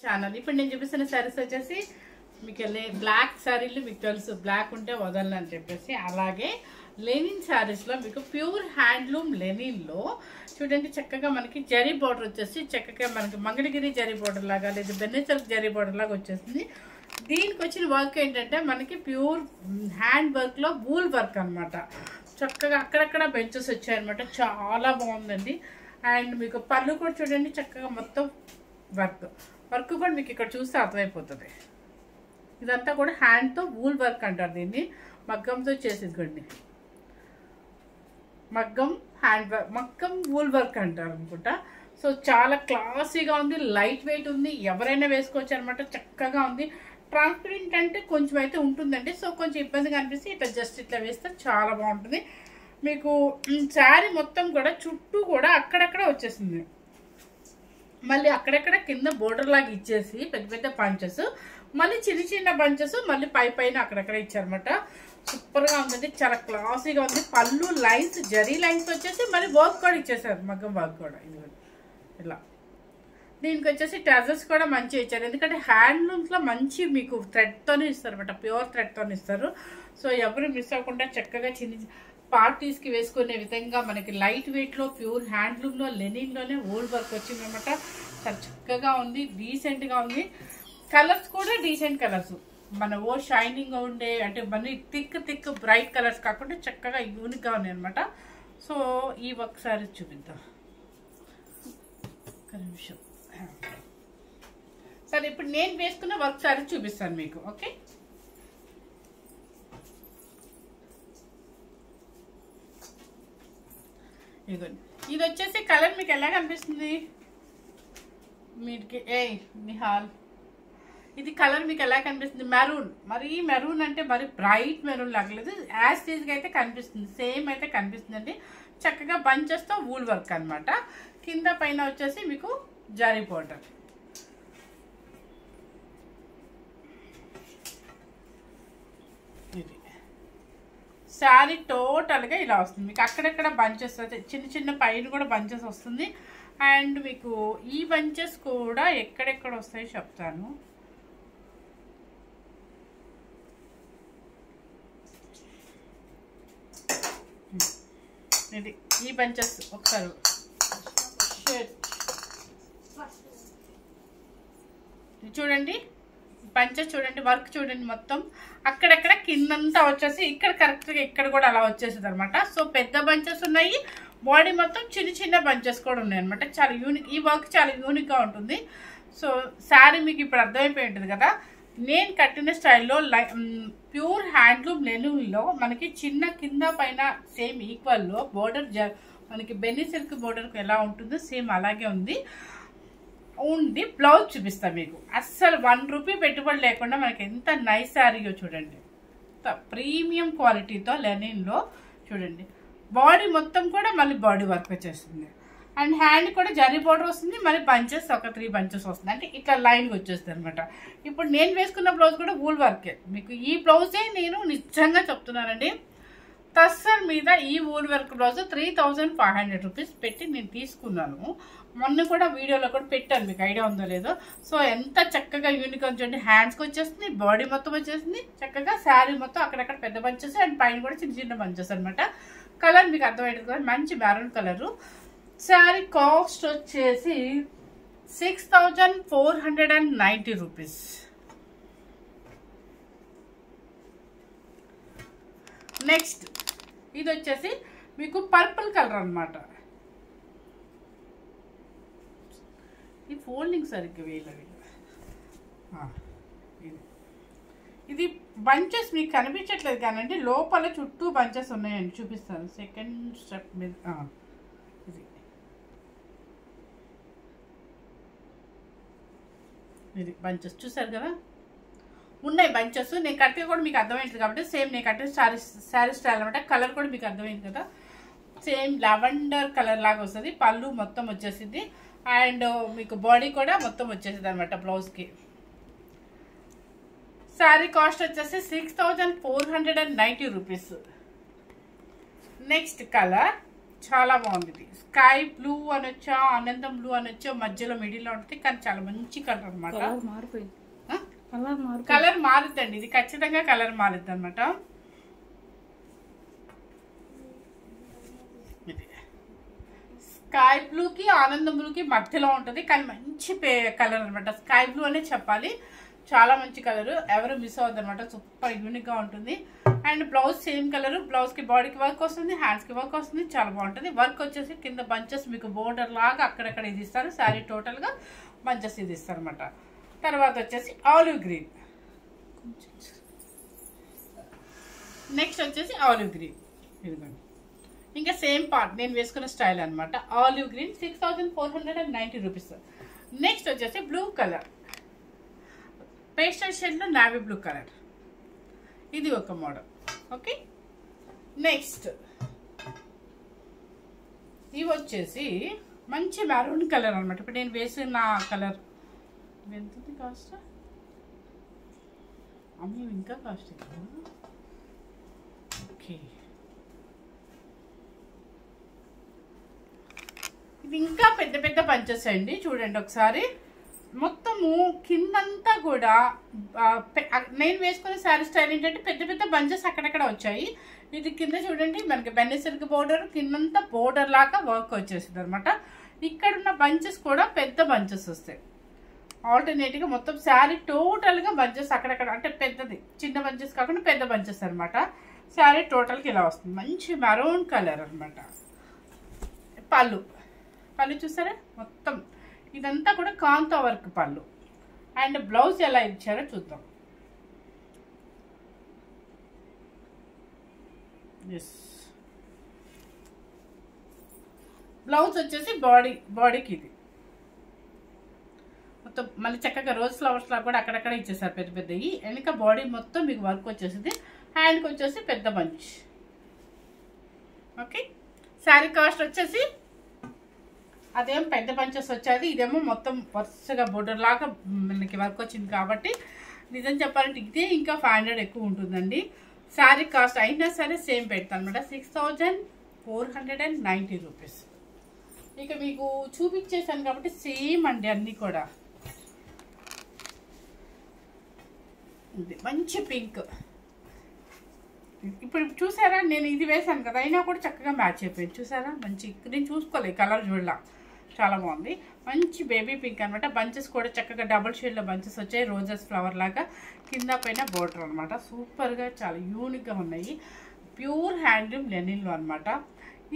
Channel ఇప్పుడు నేను చూపిస్తున్న సారీస్ వచ్చేసి మీకు బ్లాక్ సారీలు మీకు తెలుసు, బ్లాక్ ఉంటే వదలను అని చెప్పేసి, అలాగే లెనిన్ సారీస్లో మీకు ప్యూర్ హ్యాండ్లూమ్ లెనిన్లో చూడండి చక్కగా మనకి జరీ బార్డర్ వచ్చేసి చక్కగా మనకి మంగళగిరి జరీ బార్డర్ లాగా లేదా బెన్నెసల్క్ జరీ బార్డర్ లాగా వచ్చేసింది. దీనికి వచ్చిన వర్క్ ఏంటంటే మనకి ప్యూర్ హ్యాండ్ వర్క్లో వూల్ వర్క్ అనమాట. చక్కగా అక్కడక్కడ బెంచెస్ వచ్చాయన్నమాట, చాలా బాగుందండి. అండ్ మీకు పళ్ళు కూడా చూడండి చక్కగా మొత్తం వర్క్ కూడా మీకు ఇక్కడ చూస్తే అర్థమైపోతుంది. ఇదంతా కూడా హ్యాండ్తో వూల్ వర్క్ అంటారు, దీన్ని మగ్గంతో చేసేసుకోండి. మగ్గం హ్యాండ్ వర్క్, మగ్గం వూల్ వర్క్ అంటారు అనుకుంటా. సో చాలా క్లాసీగా ఉంది, లైట్ వెయిట్ ఉంది, ఎవరైనా వేసుకోవచ్చు అనమాట. చక్కగా ఉంది. ట్రాన్స్పరెంట్ అంటే కొంచెం అయితే ఉంటుందండి, సో కొంచెం ఇబ్బందిగా అనిపిస్తే ఇట్లా జస్ట్ ఇట్లా వేస్తే చాలా బాగుంటుంది. మీకు శారీ మొత్తం కూడా చుట్టూ కూడా అక్కడక్కడ వచ్చేసింది. మళ్ళీ అక్కడక్కడ కింద బోర్డర్ లాగా ఇచ్చేసి పెద్ద పెద్ద పంచెస్, మళ్ళీ చిన్న చిన్న బంచెస్ మళ్ళీ పైన అక్కడక్కడ ఇచ్చారనమాట. సూపర్గా ఉందండి, చాలా క్లాసీగా ఉంది. పళ్ళు లైన్స్, జరీ లైన్స్ వచ్చేసి మళ్ళీ వర్క్ కూడా ఇచ్చేసారు, మగ్గం వర్క్ కూడా. ఇది ఇలా దీనికి వచ్చేసి టజల్స్ కూడా మంచిగా ఇచ్చారు, ఎందుకంటే హ్యాండ్లూమ్స్లో మంచి మీకు థ్రెడ్తోనే ఇస్తారు అనమాట, ప్యూర్ థ్రెడ్తోనే ఇస్తారు. సో ఎవరు మిస్ అవ్వకుండా చక్కగా చిన్న పార్టీస్కి వేసుకునే విధంగా మనకి లైట్ వెయిట్లో ప్యూర్ హ్యాండ్లూమ్లో లెనిన్లోనే ఓల్డ్ వర్క్ వచ్చిందనమాట. చాలా చక్కగా ఉంది, డీసెంట్గా ఉంది. కలర్స్ కూడా డీసెంట్ కలర్స్, మన షైనింగ్ ఉండే అంటే మన థిక్ బ్రైట్ కలర్స్ కాకుండా చక్కగా యూనిక్గా ఉన్నాయి అనమాట. సో ఈ ఒకసారి చూపిద్దాం, ఒక నిమిషం. సరే ఇప్పుడు నేను వేసుకున్న వర్క్ సారీ చూపిస్తాను మీకు. ఓకే, ఇదిగోండి. ఇది వచ్చేసి కలర్ మీకు ఎలా కనిపిస్తుంది మీకు? నిహాల్, ఇది కలర్ మీకు ఎలా కనిపిస్తుంది? మెరూన్. మరి మెరూన్ అంటే మరి బ్రైట్ మెరూన్ లాగలేదు, యాజ్ టీజ్గా అయితే కనిపిస్తుంది, సేమ్ అయితే కనిపిస్తుందండి. చక్కగా బంచెస్తో వూల్ వర్క్ అనమాట. కింద పైన వచ్చేసి మీకు జరీ బోర్డర్. ఇది శారీ టోటల్గా ఇలా వస్తుంది మీకు. అక్కడక్కడ బంచెస్ అయితే చిన్న పైన కూడా బంచెస్ వస్తుంది. అండ్ మీకు ఈ బంచెస్ కూడా ఎక్కడెక్కడ వస్తాయో చెప్తాను. ఇది ఈ బంచెస్ ఒకసారి చూడండి, బంచెస్ చూడండి, వర్క్ చూడండి, మొత్తం అక్కడక్కడ కిందంతా వచ్చేసి ఇక్కడ కరెక్ట్గా ఇక్కడ కూడా అలా వచ్చేసింది అనమాట. సో పెద్ద బంచెస్ ఉన్నాయి, బాడీ మొత్తం చిన్న బంచెస్ కూడా ఉన్నాయి అనమాట. చాలా యూనిక్, ఈ వర్క్ చాలా యూనిక్గా ఉంటుంది. సో శారీ మీకు ఇప్పుడు అర్థమైపోయి ఉంటుంది కదా, నేను కట్టిన స్టైల్లో ప్యూర్ హ్యాండ్లూమ్ లెనిన్లో మనకి చిన్న కింద పైన సేమ్ ఈక్వల్లో బోర్డర్ మనకి బెన్నీ సిల్క్ బోర్డర్కి ఎలా ఉంటుందో సేమ్ అలాగే ఉంది. బ్లౌజ్ చూపిస్తా మీకు. అస్సలు 1 రూపీ పెట్టుబడి లేకుండా మనకి ఎంత నైస్ శారీయో చూడండి, ప్రీమియం క్వాలిటీతో లెనిన్లో చూడండి. బాడీ మొత్తం కూడా మళ్ళీ బాడీ వర్క్ వచ్చేస్తుంది. అండ్ హ్యాండ్ కూడా జరీ బోర్డర్ వస్తుంది, మళ్ళీ బంచెస్ ఒక 3 బంచెస్ వస్తుంది, అంటే ఇట్లా లైన్గా వచ్చేస్తుంది అనమాట. ఇప్పుడు నేను వేసుకున్న బ్లౌజ్ కూడా వూల్ వర్కే. మీకు ఈ బ్లౌజే నేను నిజంగా చెప్తున్నానండి, టస్సర్ మీద ఈ వూల్ వర్క్ బ్లౌజ్ 3500 రూపీస్ పెట్టి నేను తీసుకున్నాను. మొన్న కూడా వీడియోలో కూడా పెట్టాను, మీకు ఐడియా ఉందో లేదో. సో ఎంత చక్కగా యూనిక్ చూడండి, హ్యాండ్స్కి వచ్చేస్తుంది, బాడీ మొత్తం వచ్చేసింది, చక్కగా శారీ మొత్తం అక్కడక్కడ పెద్ద బంచెస్ అండ్ పైన కూడా చిన్న బంచెస్ అనమాట. కలర్ మీకు అర్థమయ్యేది కదా, మంచి మెరూన్ కలరు. శారీ కాస్ట్ వచ్చేసి 6490 రూపీస్. నెక్స్ట్ ఇది వచ్చేసి మీకు పర్పుల్ కలర్ అనమాట. ఈ ఫోల్డింగ్ సరిగ్గా వేయలేదు. ఇది బంచెస్ మీకు కనిపించట్లేదు కానండి, లోపల చుట్టూ బంచెస్ ఉన్నాయండి, చూపిస్తాను. సెకండ్ స్టెప్ మీద ఇది బంచెస్ చూసారు కదా, ఉన్నాయి బంచెస్. నేను కట్టే కూడా మీకు అర్థమైంది కాబట్టి సేమ్ నేను కట్టే శారీ స్టైల్ అనమాట. కలర్ కూడా మీకు అర్థమైంది కదా, సేమ్ లావెండర్ కలర్ లాగా వస్తుంది. పళ్ళు మొత్తం వచ్చేసింది అండ్ మీకు బాడీ కూడా మొత్తం వచ్చేసింది అనమాట బ్లౌజ్కి. శారీ కాస్ట్ వచ్చేసి 6490 రూపీస్. నెక్స్ట్ కలర్ చాలా బాగుంది ఇది. స్కై బ్లూ అనొచ్చా, ఆనందం బ్లూ అనొచ్చా, మధ్యలో మిడిల్లో ఉంటుంది. కానీ చాలా మంచి కలర్ అనమాట. కలర్ మారుద్దండి, ఇది ఖచ్చితంగా కలర్ మారుద్ది అనమాట. స్కై బ్లూకి ఆనందం బ్లూకి మధ్యలో ఉంటుంది, కానీ మంచి కలర్ అనమాట. స్కై బ్లూ అనే చెప్పాలి, చాలా మంచి కలర్, ఎవరు మిస్ అవ్వద్దు అనమాట. సూపర్ యూనిక్గా ఉంటుంది. అండ్ బ్లౌజ్ సేమ్ కలర్, బ్లౌజ్కి బాడీకి వర్క్ వస్తుంది, హ్యాండ్స్కి వర్క్ వస్తుంది, చాలా బాగుంటుంది. వర్క్ వచ్చేసి కింద బంచెస్ మీకు బోర్డర్ లాగా అక్కడక్కడ ఇది ఇస్తారు. శారీ టోటల్గా బంచెస్ ఇది ఇస్తారు అనమాట. తర్వాత వచ్చేసి ఆలివ్ గ్రీన్, నెక్స్ట్ వచ్చేసి ఆలివ్ గ్రీన్, ఇదిగోండి. ఇంకా సేమ్ పార్ట్ నేను వేసుకున్న స్టైల్ అనమాట. Olive green 6490 rupees. నెక్స్ట్ వచ్చేసి బ్లూ కలర్, పేస్టల్ షేడ్లో నావీ బ్లూ కలర్, ఇది ఒక మోడల్. ఓకే, నెక్స్ట్ ఇవి వచ్చేసి మంచి మెరూన్ కలర్ అనమాట. ఇప్పుడు నేను వేసిన కలర్ ఎంత కాస్ట్? అమ్మ ఇంకా కాస్ట్ ఎక్కువ. ఓకే, ఇది ఇంకా పెద్ద పెద్ద పంచెస్ అండి. చూడండి ఒకసారి, మొత్తము కిందంతా కూడా నేను వేసుకునే శారీ స్టైల్ ఏంటంటే పెద్ద పెద్ద బంచెస్ అక్కడక్కడ వచ్చాయి. ఇది కింద చూడండి మనకి బెన్నెసరికి బోర్డర్, కిందంతా బోర్డర్ లాగా వర్క్ వచ్చేసింది అనమాట. ఇక్కడున్న బంచెస్ కూడా పెద్ద బంచెస్ వస్తాయి. ఆల్టర్నేట్గా మొత్తం శారీ టోటల్గా బంచెస్ అక్కడక్కడ, అంటే పెద్దది, చిన్న బంచెస్ కాకుండా పెద్ద బంచెస్ అనమాట. శారీ టోటల్కి ఇలా వస్తుంది. మంచి మెరూన్ కలర్ అనమాట. పళ్ళు చూసారా, మొత్తం ఇదంతా కూడా కాంతా వర్క్ పళ్ళు. అండ్ బ్లౌజ్ ఎలా ఇచ్చారో చూద్దాం. బ్లౌజ్ వచ్చేసి బాడీకి ఇది మొత్తం మళ్ళీ చక్కగా రోజ్ ఫ్లవర్స్ లాగా కూడా అక్కడక్కడ ఇచ్చేసారు పెద్ద పెద్దవి. వెనక బాడీ మొత్తం మీకు వర్క్ వచ్చేసింది. హ్యాండ్కి వచ్చేసి పెద్ద బంచ్. ఓకే, శారీ కాస్ట్ వచ్చేసి అదేమో పెద్ద బంచెస్ వచ్చేది, ఇదేమో మొత్తం వరుసగా బోర్డర్ లాగా మనకి వర్క్ వచ్చింది. కాబట్టి నిజం చెప్పాలంటే ఇదే ఇంకా 500 ఎక్కువ ఉంటుందండి. శారీ కాస్ట్ అయినా సరే సేమ్ పెడతాను అనమాట, 6490 రూపీస్. ఇక మీకు చూపించేసాను కాబట్టి సేమ్ అండి అన్నీ కూడా. మంచి పింక్, ఇప్పుడు చూసారా నేను ఇది వేసాను కదా, అయినా కూడా చక్కగా మ్యాచ్ అయిపోయింది. చూసారా, మంచి, నేను చూసుకోలేదు కలర్ చూడలా, చాలా బాగుంది. మంచి బేబీ పింక్ అనమాట. బంచెస్ కూడా చక్కగా డబుల్ షేడ్లో బంచెస్ వచ్చాయి, రోజెస్ ఫ్లవర్ లాగా, కింద పైన బోర్డర్ అనమాట. సూపర్గా చాలా యూనిక్గా ఉన్నాయి. ప్యూర్ హ్యాండ్లూమ్ లెనిన్లో అనమాట.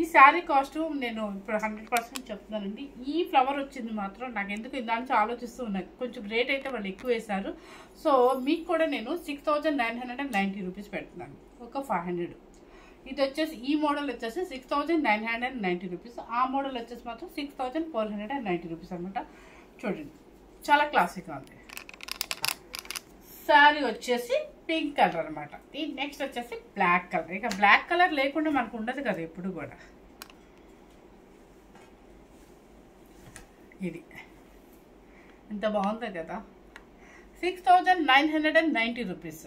ఈ శారీ కాస్ట్ నేను ఇప్పుడు 100% చెప్తున్నానండి. ఈ ఫ్లవర్ వచ్చింది మాత్రం నాకు ఎందుకు దానికి ఆలోచిస్తూ ఉన్నాయి, కొంచెం రేట్ అయితే వాళ్ళు ఎక్కువ వేశారు. సో మీకు కూడా నేను 6990 రూపీస్ పెడుతున్నాను, ఒక 500. ఇది వచ్చేసి ఈ మోడల్ వచ్చేసి 6990 రూపీస్. ఆ మోడల్ వచ్చేసి మాత్రం 6490 రూపీస్ అనమాట. చూడండి చాలా క్లాసిక్గా ఉంది. శారీ వచ్చేసి పింక్ కలర్ అనమాట. ఈ నెక్స్ట్ వచ్చేసి బ్లాక్ కలర్. ఇక బ్లాక్ కలర్ లేకుండా మనకు ఉండదు కదా ఎప్పుడు కూడా. ఇది ఎంత బాగుంది కదా, 6990 రూపీస్.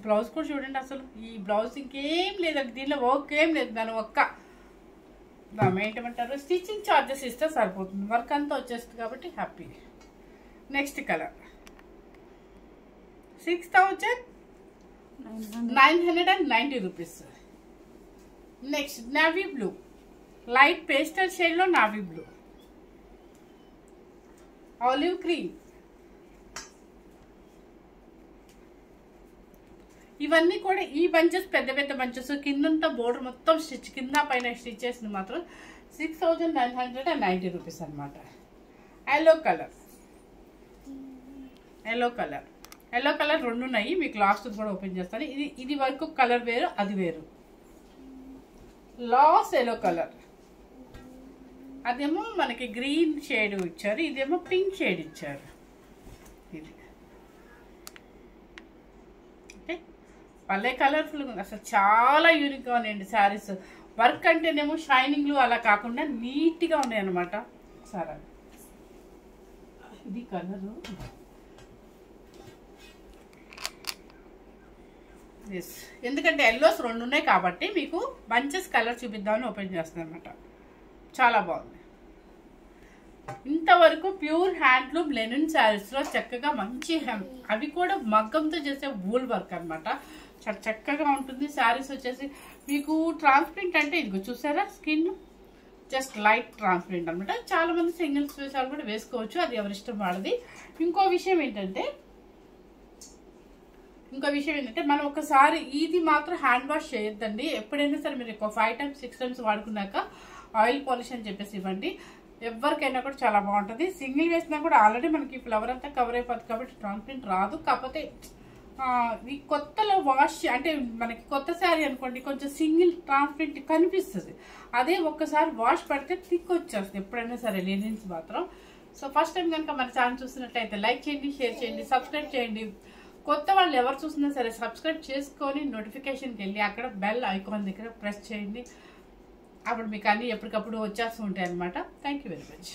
బ్లౌజ్ కూడా చూడండి, అసలు ఈ బ్లౌజ్ ఇంకేం లేదండి, దీనిలో వర్క్ ఏం లేదు. దాని ఒక్క ఏంటంటారు స్టిచ్చింగ్ ఛార్జెస్ ఇస్తే సరిపోతుంది, వర్క్ అంతా వచ్చేస్తుంది కాబట్టి happy. Next colour 6990 rupees. Next navy blue, light pastel షేడ్లో నావీ బ్లూ. Olive green. ఇవన్నీ కూడా ఈ బంచెస్ పెద్ద పెద్ద బంచెస్, కిందంతా బోర్డర్ మొత్తం స్టిచ్, కింద పైన స్టిచ్ చేసింది మాత్రం 6990 రూపీస్ అనమాట. ఎల్లో కలర్ రెండు ఉన్నాయి, మీకు లాస్ట్ కూడా ఓపెన్ చేస్తాను. ఇది వరకు కలర్ వేరు, అది వేరు. లాస్ట్ ఎల్లో కలర్, అదేమో మనకి గ్రీన్ షేడ్ ఇచ్చారు, ఇదేమో పింక్ షేడ్ ఇచ్చారు. ఇది ఓకే, భలే కలర్ఫుల్గా ఉంది, అసలు చాలా యూనిక్గా ఉన్నాయండి శారీస్. వర్క్ అంటేనేమో షైనింగ్లు అలా కాకుండా నీట్గా ఉన్నాయి అనమాట. సరే, ఇది కలరు దిస్ ఎందుకంటే ఎల్లోస్ 2 ఉన్నాయి కాబట్టి మీకు బంచెస్ కలర్ చూపిద్దామని ఓపెన్ చేస్తాను అనమాట. చాలా బాగుంది. ఇంతవరకు ప్యూర్ హ్యాండ్లూమ్ లెనిన్ శారీస్లో చక్కగా మంచి అవి కూడా మగ్గంతో చేసే వూల్ వర్క్ అనమాట. చాలా చక్కగా ఉంటుంది. శారీస్ వచ్చేసి మీకు ట్రాన్స్పరెంట్ అంటే ఇదిగో చూసారా స్కిన్ జస్ట్ లైట్ ట్రాన్స్పరెంట్ అనమాట. చాలా మంది సింగిల్స్ వేసాలు కూడా వేసుకోవచ్చు, అది ఎవరిష్టం వాళ్ళది. ఇంకో విషయం ఏంటంటే మనం ఒకసారి ఇది మాత్రం హ్యాండ్ వాష్ చేయొద్దండి. ఎప్పుడైనా సరే మీరు 5 times 6 times వాడుకున్నాక ఆయిల్ పాలిష్ అని చెప్పేసి ఇవ్వండి. ఎవరికైనా కూడా చాలా బాగుంటుంది. సింగిల్ వేసినా కూడా ఆల్రెడీ మనకి ఫ్లవర్ అంతా కవర్ అయిపోతుంది కాబట్టి ట్రాన్స్పరెంట్ రాదు. కాకపోతే ఈ కొత్తలో వాష్ అంటే మనకి కొత్త శారీ అనుకోండి కొంచెం సింగిల్ ట్రాన్స్పరెంట్ కనిపిస్తుంది. అదే ఒక్కసారి వాష్ పడితే థిక్ వచ్చేస్తుంది ఎప్పుడైనా సరే లెనిన్స్ మాత్రం. సో ఫస్ట్ టైం కనుక మన ఛానల్ చూసినట్లయితే లైక్ చేయండి, షేర్ చేయండి, సబ్స్క్రైబ్ చేయండి. కొత్త వాళ్ళు ఎవరు చూసినా సరే సబ్స్క్రైబ్ చేసుకొని నోటిఫికేషన్కి వెళ్ళి అక్కడ బెల్ ఐకాన్ దగ్గర ప్రెస్ చేయండి. అప్పుడు మీకు అన్నీ ఎప్పటికప్పుడు వచ్చేస్తూ ఉంటాయి అనమాట. Thank you very much.